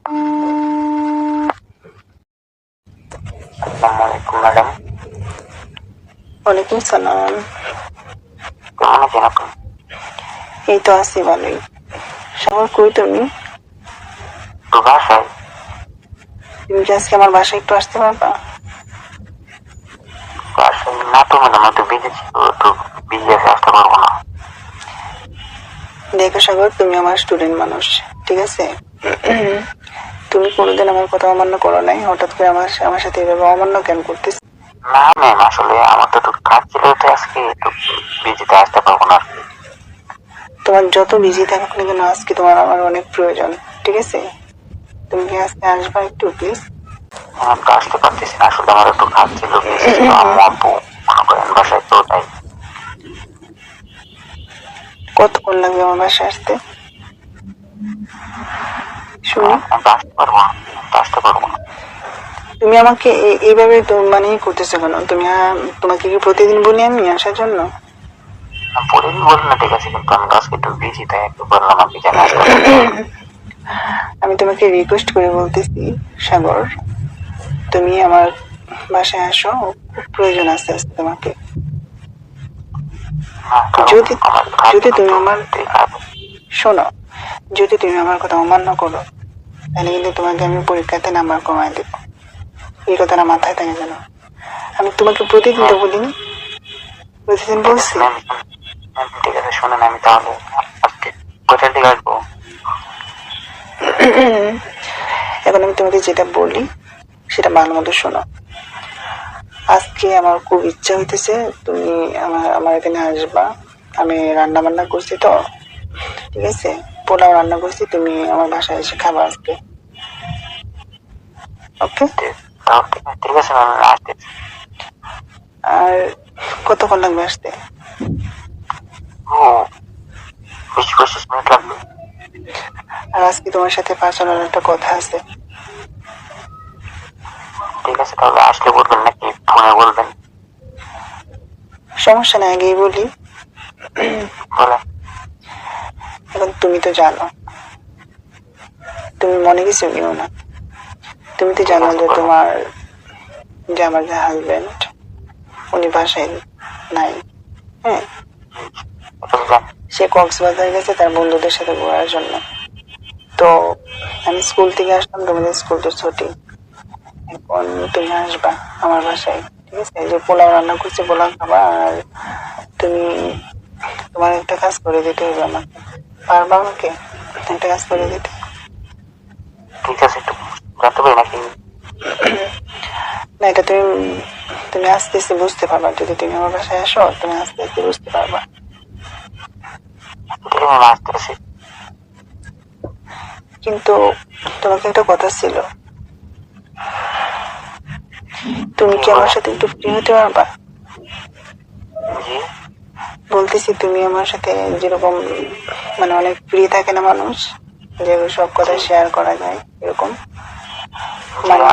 আসসালামু আলাইকুম ম্যাডাম। ওয়ালাইকুম সালাম। কেমন আছেন আপনি? এই তো আছি ভালোই। সাগর, কই তুমি? তো বাসায়। তুমি কি আজকে আমার বাসায় একটু আসতে পারবা? বাসায় না তো ম্যাডাম, একটু বিজি ছিল, একটু বিজি আছে, আসতে পারবো না। দেখো সাগর, তুমি আমার স্টুডেন্ট মানুষ, ঠিক আছে? তুমি কোনোদিন আমার কথা অমান্য করো নাই, হঠাৎ করে আমার সাথে এভাবে অমান্য কেন করতেছ? না ম্যাম, আসলে আমার তো একটু কাজ ছিল, তো আজকে একটু বিজিতে আসতে পারবো না। তোমার যত বিজি থাকুক না কেন, আজকে তোমার আমার অনেক প্রয়োজন, ঠিক আছে? তুমি কি আজকে আসবা একটু প্লিজ? আমি তো আসতে পারতেছি না, আসলে আমার একটু কাজ ছিল, বিজি ছিল, আম্মু আব্বু মনে করেন বাসায়, তো তাই। কতক্ষণ লাগবে আমার বাসায় আসতে শুনি? আমি তো আসতে পারবো না, আসতে পারবো না। তুমি আমাকে এইভাবে তো মানে করতেছো কেন? তোমাকে কি প্রতিদিন বলি আমি আসার জন্য? পরেরদিন বলুন না, ঠিক আছে, কিন্তু আমি তো আজকে একটু বিজি, তাই একটু বললাম আপনি জানেন আসতে আমি তোমাকে রিকোয়েস্ট করে বলতেছি সাগর, তুমি আমার বাসায় আসো, খুব প্রয়োজন আছে আজকে তোমাকে। যদি যদি তুমি আমার শোনো, যদি তুমি আমার কথা অমান্য করো, তাহলে কিন্তু তোমাকে আমি পরীক্ষাতে নাম্বার কমায় দেবো। এই কথাটা মাথায় থাকে যেন। আমি তোমাকে প্রতিদিন তো বলিনি, প্রতিদিন বলছি। ঠিক আছে, শোনেন, আমি তাহলে আজকে কোথায় থেকে আসবো? এখন আমি তোমাকে যেটা বলি সেটা ভালো মতো শোনো। আজকে আমার খুব ইচ্ছা হইতেছে তুমি আমার এখানে আসবা। আমি রান্না বান্না করছি তো, ঠিক আছে? পোলাও রান্না করছি, তুমি আমার বাসায় এসে খাবা আজকে, ওকে? ঠিক আছে ম্যাম, আসতেছি। আর কতক্ষণ লাগবে আসতে? ও 20-25 মিনিট লাগবে। আর আজকে তোমার সাথে পার্সোনাল একটা কথা আছে। ঠিক আছে, তাহলে আসলে বলবেন নাকি ফোনে বলবেন? সমস্যা নাই, আগেই বলি। বলেন। এখন তুমি তো জানো, তুমি মনে কিছু নিও না। তুমি তো জানো যে আমার যে হাজবেন্ড, উনি বাসায় নাই। হ্যাঁ, সে কক্সবাজার গেছে তার বন্ধুদের সাথে ঘোরার জন্য। তো আমি স্কুল থেকে আসলাম, তোমাদের স্কুল তো ছুটি। এখন তুমি আসবা আমার বাসায়, ঠিক আছে? এই যে পোলাও রান্না করছি, পোলাও খাবা। আর তুমি তোমার একটা কাজ করে দিতে হবে আমাকে, পারবা আমাকে একটা কাজ করে দিতে? ঠিক আছে, একটু জানতে পারি নাকি? না, এটা তুমি তুমি আস্তে আস্তে বুঝতে পারবা। যদি তুমি আমার বাসায় আসো, তুমি আস্তে আস্তে বুঝতে পারবা। ঠিক আছে, আমি আসতেছি। কিন্তু তোমাকে একটা কথা ছিল, তুমি কি আমার সাথে একটু ফ্রি হতে পারবা? জি। বলতেছি, তুমি আমার সাথে যেরকম মানে অনেক ফ্রি থাকে না মানুষ, যে সব কথা শেয়ার করা যায়, এরকম মানে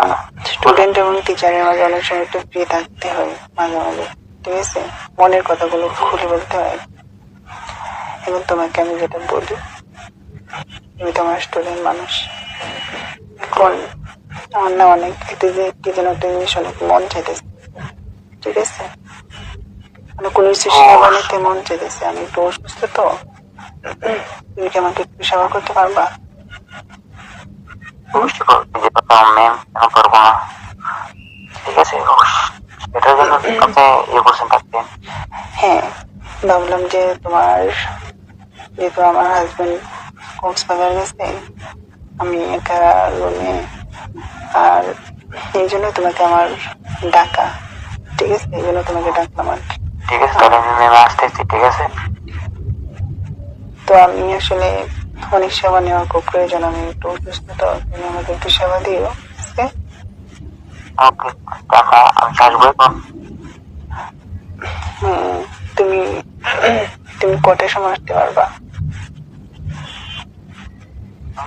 স্টুডেন্ট এবং টিচারের মাঝে অনেক সময় একটু ফ্রি থাকতে হয় মাঝে মাঝে, ঠিক আছে? মনের কথাগুলো খুলে বলতে হয়। এবং তোমাকে আমি যেটা বলি, তুমি তো আমার স্টুডেন্ট মানুষ। এখন আমার না অনেক কি যেন একটা জিনিস অনেক মন চাইতেছে, ঠিক আছে? মানে কোনো কিছু সেবা নিতে মন চাইতেছে। আমি একটু অসুস্থ তো, তুমি কি আমাকে একটু সেবা করতে পারবা? অবশ্যই করবো, যে কথা ম্যাম কেন করবো না? ঠিক আছে, এটার জন্য আপনি করছেন থাকতেন। হ্যাঁ, ভাবলাম যে যেহেতু আমার হাজবেন্ড কক্সবাজার গেছে, আমি একা রুমে, আর এই জন্য তোমাকে আমার ডাকা, ঠিক আছে? এই জন্য তোমাকে ডাকলাম আর কি। ঠিক আছে, তাহলে আমি ম্যাম আসতেছি, ঠিক আছে? তো আমি আসলে অনেক সেবা নেওয়ার খুব প্রয়োজন, আমি একটু অসুস্থ তো, তুমি আমাকে একটু সেবা দিও, ঠিক আছে? ওকে, আমি আসবো এখন। তুমি তুমি কটার সময় আসতে পারবা?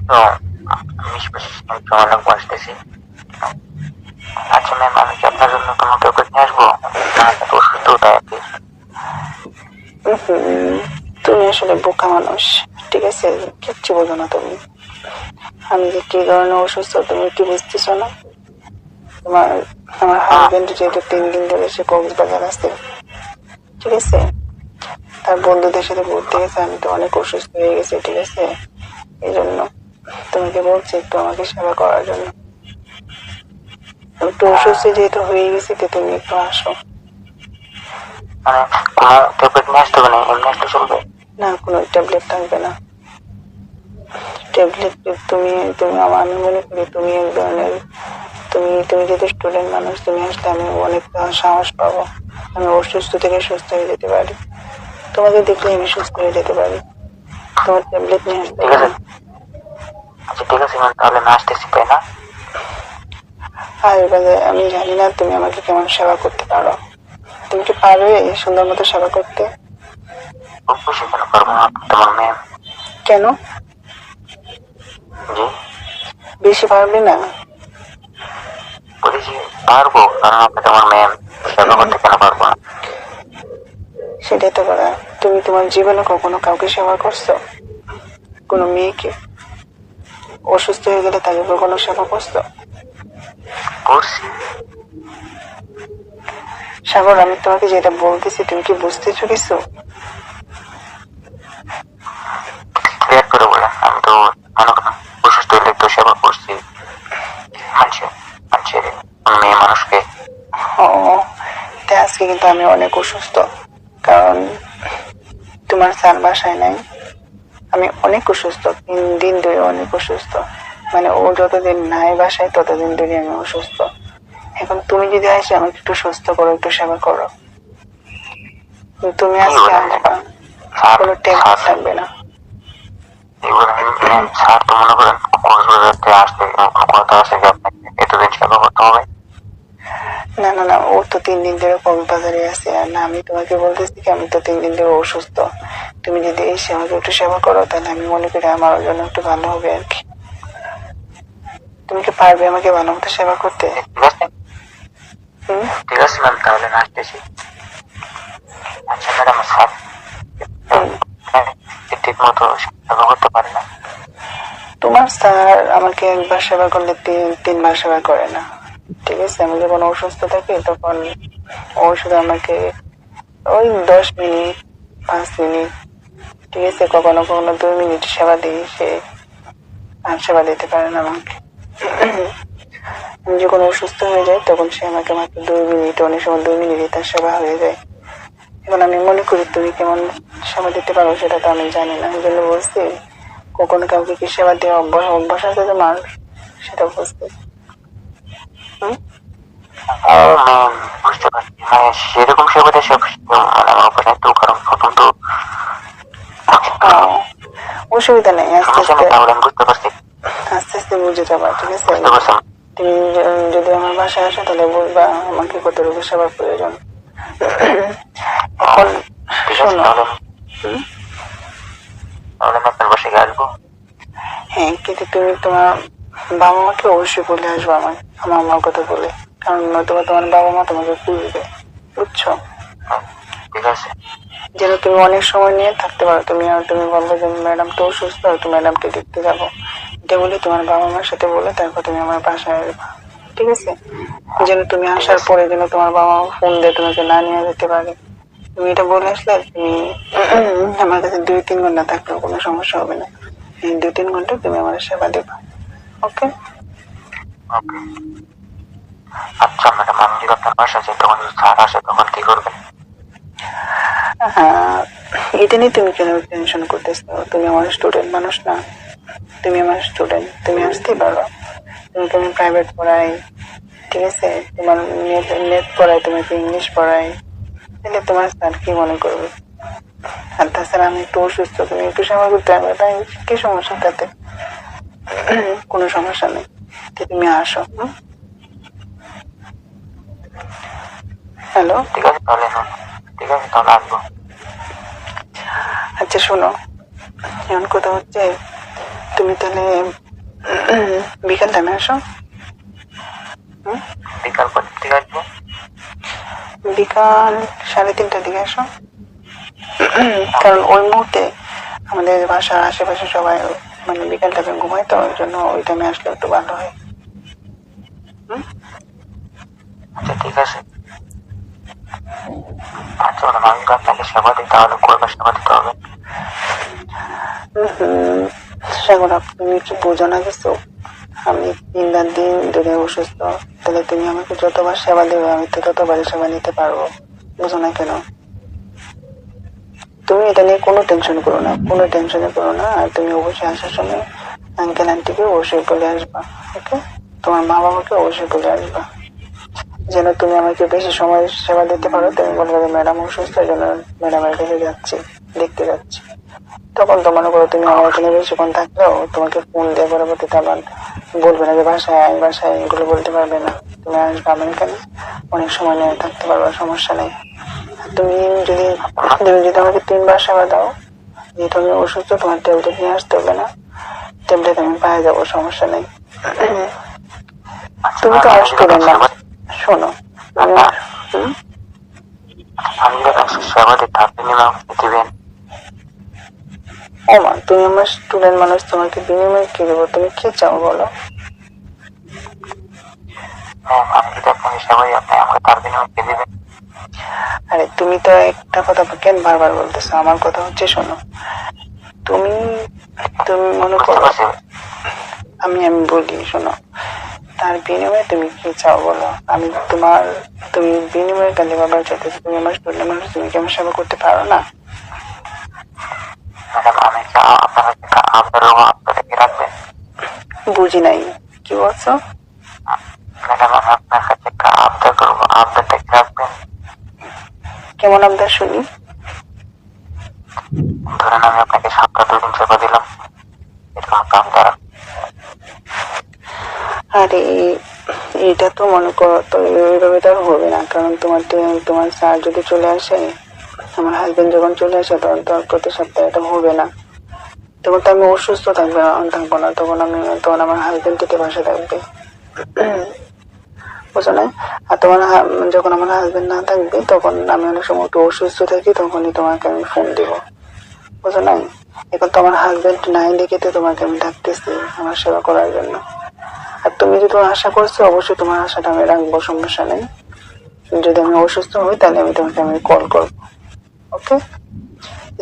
তো 20-25 মিনিট সময় লাগবো, আসতেছি। আচ্ছা ম্যাম, আমি কি আপনার জন্য তোমাকে ওকে নিয়ে আসবো? তো অসুস্থ, তাই আর কি। তুমি আসলে বোকা মানুষ, ঠিক আছে? কিচ্ছু বোঝো না তুমি। আমি যে কি কারণে অসুস্থ তুমি কি বুঝতেছো না? তোমার আমার হাজবেন্ড যেহেতু 3 দিন ধরে সে কক্সবাজার আছে, ঠিক আছে, তার বন্ধুদের সাথে ঘুরতে গেছে, আমি তো অনেক অসুস্থ হয়ে গেছি, ঠিক আছে, এই জন্য তোমাকে বলছি একটু আমাকে সেবা করার জন্য। একটু অসুস্থ যেহেতু হয়ে গেছি তো তুমি একটু আসো। মানে কোনো ট্যাবলেট নিয়ে আসতে হবে না, এমনি আসলে চলবে? না, কোনো ট্যাবলেট থাকবে না। ট্যাবলেট তুমি তুমি আমি মনে করি তুমি এক ধরনের তুমি তুমি যেহেতু স্টুডেন্ট মানুষ, তুমি আসলে আমি অনেকটা সাহস পাবো, আমি অসুস্থ থেকে সুস্থ হয়ে যেতে পারি, তোমাকে দেখলে আমি সুস্থ হয়ে যেতে পারি। তোমার ট্যাবলেট নিয়ে আসতে ঠিক হবে আছে। না। আচ্ছা ঠিক আছে ম্যাম, তাহলে আমি আসতেছি, তাই না? আর এবারে আমি জানি না তুমি আমাকে কেমন সেবা করতে পারো, তুমি কি পারবে সুন্দর মতো সেবা করতে? অবশ্যই, কেন পারবো না, আপনি তোমার ম্যাম। কেন জি, বেশি পারবে না? বলেছি পারবো, কারণ আপনি তোমার ম্যাম, সেবা করতে কেন পারবো না? সেটাই তো বলা। তুমি তোমার জীবনে কখনো কাউকে সেবা করছো? কোনো মেয়েকে অসুস্থ হয়ে গেলে তাকে কখনো সেবা করছো? করছি। সাগর, আমি তোমাকে যেটা বলতেছি তুমি কি বুঝতেছো কিছু? ক্লিয়ার করে বলেন। আমি তো মনে করেন অসুস্থ হলে তো সেবা করছি, মানুষের মানুষের মেয়ে মানুষকে। ও, তাই আজকে কিন্তু আমি অনেক অসুস্থ, কারণ তোমার স্যার বাসায় নাই, আমি অনেক অসুস্থ, 3 দিন ধরে অনেক অসুস্থ, মানে ও যতদিন নাই বাসায় ততদিন ধরে আমি অসুস্থ। এখন তুমি যদি আসে আমাকে একটু সুস্থ করো, একটু সেবা করো। তুমি কি আজকে বলেন আসবা, স্যার? কোনো ট্যাবলেট থাকবে না। এবার স্যার তো মনে করেন কক্সবাজার আসতে কথা আছে কি আপনাকে এতদিন সেবা করতে হবে? না না না, ও তো 3 দিন ধরে কক্সবাজারে আছে, আর না আমি তোমাকে বলতেছি কি আমি তো 3 দিন ধরে অসুস্থ, তুমি যদি এসে আমাকে একটু সেবা করো তাহলে আমি মনে করি আমার জন্য একটু ভালো হবে আর কি। তুমি কি পারবে আমাকে ভালো মতো সেবা করতে? ঠিক আছে, হুম? ঠিক আছে ম্যাম, তাহলে আমি আসতেছি। আচ্ছা ম্যাডাম, স্যার হুম। ঠিক মতো সেবা করতে পারে না? তোমার স্যার আমাকে একবার সেবা করলে 3বার সেবা করে না, ঠিক আছে। আমি যখন অসুস্থ থাকি তখন ও শুধু আমাকে ওই 10 মিনিট, 5 মিনিট, ঠিক আছে, কখনো কখনো 2 মিনিট সেবা দিই, সে আর সেবা দিতে পারে না আমাকে। আমি যখন অসুস্থ হয়ে যাই তখন সে আমাকে মাত্র 2 মিনিট, অনেক সময় 2 মিনিটই তার সেবা হয়ে যায়। এখন আমি মনে করি তুমি কেমন সেবা দিতে পারো সেটা তো আমি জানি না, এই জন্য বলছি কখনো কাউকে কি সেবা দেওয়া অভ্যাস আছে তোমার, সেটা বুঝতে। হুম? ম্যাম বুঝতে পারছি, মানে সেরকম সেবাটা সব মানে আমার উপরে একটু, কারণ প্রথম তো আহ, অসুবিধা নেই, আস্তে সমস্যা আস্তে নেই, তাহলে আমি বুঝতে পারছি। আস্তে আস্তে বুঝে যাবা, ঠিক আছে। বুঝতে পারছেন? তুমি যদি আমার বাসায় আসো তাহলে বলবা আমাকে কতটুকু সেবার প্রয়োজন। এখন ঠিক আছে, শোনো। তাহলে হুম? তাহলে আমি আপনার বাসায় আসবো। হ্যাঁ, কিন্তু তুমি তোমার বাবা মাকে অবশ্যই বলে আসবো আমার মার কথা বলে, কারণ নয়তো তোমার বাবা মা তোমাকে খুঁজবে, বুঝছো? ঠিক আছে। যেন তুমি অনেক সময় নিয়ে থাকতে পারো, তুমি বলবো যে ম্যাডাম তো অসুস্থ, তো ম্যাডামকে দেখতে যাবো, এটা বলে তোমার বাবা মার সাথে বলে তারপর তুমি আমার বাসায় আসবা, ঠিক আছে। যেন তুমি আসার পরে যেন তোমার বাবা মা ফোন দিয়ে তোমাকে না নিয়ে যেতে পারে, তুমি এটা বলে আসলে তুমি আমার কাছে 2-3 ঘন্টা থাকলেও কোনো সমস্যা হবে না, এই 2-3 ঘন্টা তুমি আমার সেবা দেবা, ওকে? ওকে। আচ্ছা ম্যাডাম, আমি যদি আপনার বাসায় যাই তখন যদি স্যার আসে তখন কি করবেন? হ্যাঁ, এটা নিয়ে তুমি কেন টেনশন করতেছো? তুমি আমার স্টুডেন্ট মানুষ না? তুমি আমার স্টুডেন্ট, তুমি আসতেই পারো, তোমাকে আমি প্রাইভেট পড়াই, ঠিক আছে, তোমার নেট নেট পড়াই, তোমাকে ইংলিশ পড়াই, তাহলে তোমার স্যার কি মনে করবে? আর তাছাড়া আমি একটু অসুস্থ, তুমি একটু সেবা করতে হবে, তাই কি সমস্যা তাতে? কোনো সমস্যা নেই, তো তুমি আসো। হ্যালো, ঠিক আছে তাহলে, ঠিক আছে তাহলে আসবো। আচ্ছা শোনো, এমন কথা হচ্ছে তুমি তাহলে বিকাল টাইমে আসো। হুম? বিকাল পর থেকে আসবো। বিকাল 3:30টার দিকে আসো, কারণ ওই মুহূর্তে আমাদের বাসার আশেপাশে সবাই মানে বিকাল টাইমে ঘুমাই, তো ওই জন্য ওই টাইমে আসলে একটু ভালো হয়। আচ্ছা ঠিক আছে। আচ্ছা ম্যাডাম, আমি তো আপনাকে সেবা দিই, তাহলে কয়বার সেবা দিতে হবে? সাগর, তুমি কি বোঝো না কিছু? আমি 3 দিন ধরে অসুস্থ, তাহলে তুমি আমাকে যতবার সেবা দেবে আমি তো ততবারই সেবা নিতে পারবো। বুঝো না কেন? তুমি এটা নিয়ে কোনো টেনশন করো না, কোনো টেনশনে করো না। আর তুমি অবশ্যই আসার সময় আঙ্কেল আন্টিকে অবশ্যই বলে আসবা, ওকে? তোমার মা বাবাকে অবশ্যই বলে আসবা, যেন তুমি আমাকে বেশি সময় সেবা দিতে পারো। তুমি বলবে যে ম্যাডাম অসুস্থ, যেন ম্যাডামের কাছে যাচ্ছি, দেখতে যাচ্ছি। তখন তো মনে করো তুমি আমার এখানে বেশিক্ষণ থাকলেও তোমাকে ফোন দিয়ে পরবর্তীতে আবার বলবে না যে বাসায় আয়, বাসায় আয়, এগুলো বলতে পারবে না। তুমি আসবে আমার এখানে, অনেক সময় নিয়ে থাকতে পারবে, সমস্যা নেই। আর তুমি যদি আমাকে 3 বার সেবা দাও, যেহেতু আমি অসুস্থ, তোমার ট্যাবলেট নিয়ে আসতে হবে না, ট্যাবলেট আমি পায়ে যাবো, সমস্যা নেই। তুমি তো স্টুডেন্ট না, শোনো, আমি আমি যদি সেবা দিই তার বিনিময়ে আপনি দিবেন? ওমা, তুমি আমার স্টুডেন্ট মানুষ, তোমাকে বিনিময়ে কি দেবো? তুমি কি চাও বলো? ম্যাম, আমি যদি আপনাকে সেবা দিই, আপনি আমাকে তার বিনিময়ে কি দিবেন? আরে তুমি তো একটা কথা কেন বারবার বলতেছো? আমার কথা হচ্ছে শোনো, তুমি তুমি মনে বুঝতে করো, পারছি। আমি বলি শোনো, তার বিনিময়ে তুমি কি চাও বলো? তুমি বিনিময়ে কেন বাবার চাইতেছো? তুমি আমার স্টুডেন্ট মানুষ, তুমি কি আমার সেবা করতে পারো না? ম্যাডাম, আমি কি আপনার কাছে আবদার আপনারা কি রাখবেন? বুঝি নাই, কি বলছো? ম্যাডাম, আমি আপনার কাছে একটা আবদার করবো, আবদারটা কি রাখবেন? কেমন আবদার শুনি? ধরেন আমি আপনাকে 7টা 2 দিন সেবা দিলাম, এরকম একটা আবদার। আরে এটা তো মনে করো তো এইভাবে তো আর হবে না, কারণ তোমার স্যার যদি চলে আসে, আমার হাজবেন্ড যখন চলে আসে, তখন তো আর প্রতি সপ্তাহে এটা হবে না। তখন তো আমি অসুস্থ থাকবো না, তখন আমার হাজবেন্ড থেকে বাসা থাকবে, বুঝো না? আর যখন আমার হাজবেন্ড না থাকবে, তখন আমি অনেক সময় একটু অসুস্থ থাকি, তখনই তোমাকে আমি ফোন দিব, বুঝো না? এখন তো আমার হাজবেন্ড নাই দেখে তো তোমাকে আমি ডাকতেছি আমার সেবা করার জন্য। আর তুমি যদি আশা করছো, অবশ্যই তোমার আশাটা আমি রাখবো, সমস্যা নেই। যদি আমি অসুস্থ হই, তাহলে তোমাকে কল করবো, ওকে?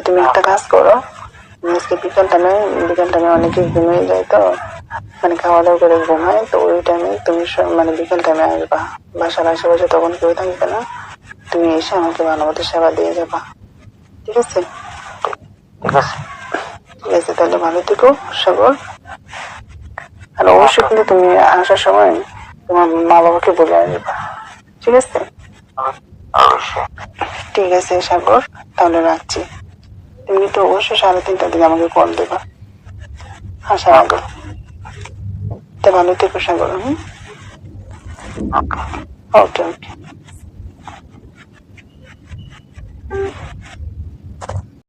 তুমি একটা কাজ করো, আজকে বিকাল টাইমে অনেকে ঘুমিয়ে যায়, তো মানে খাওয়া দাওয়া করে ঘুমায়, তো ওই টাইমে তুমি মানে বিকেল টাইমে আসবা, বাসার আশেপাশে তখন কেউ থাকবে না, তুমি এসে আমাকে ভালো মতো সেবা দিয়ে যাবা, ঠিক আছে? ঠিক আছে। ঠিক আছে, তাহলে ভালো থেকো সাগর। আর অবশ্যই কিন্তু তুমি আসার সময় তোমার মা বাবাকে বলে আসবা, ঠিক আছে? অবশ্যই। ঠিক আছে সাগর, তাহলে রাখছি। তুমি কিন্তু অবশ্যই 3:30টার দিকে আমাকে কল দেবা আসার আগে। তা ভালো থেকো সাগর। ওকে ওকে।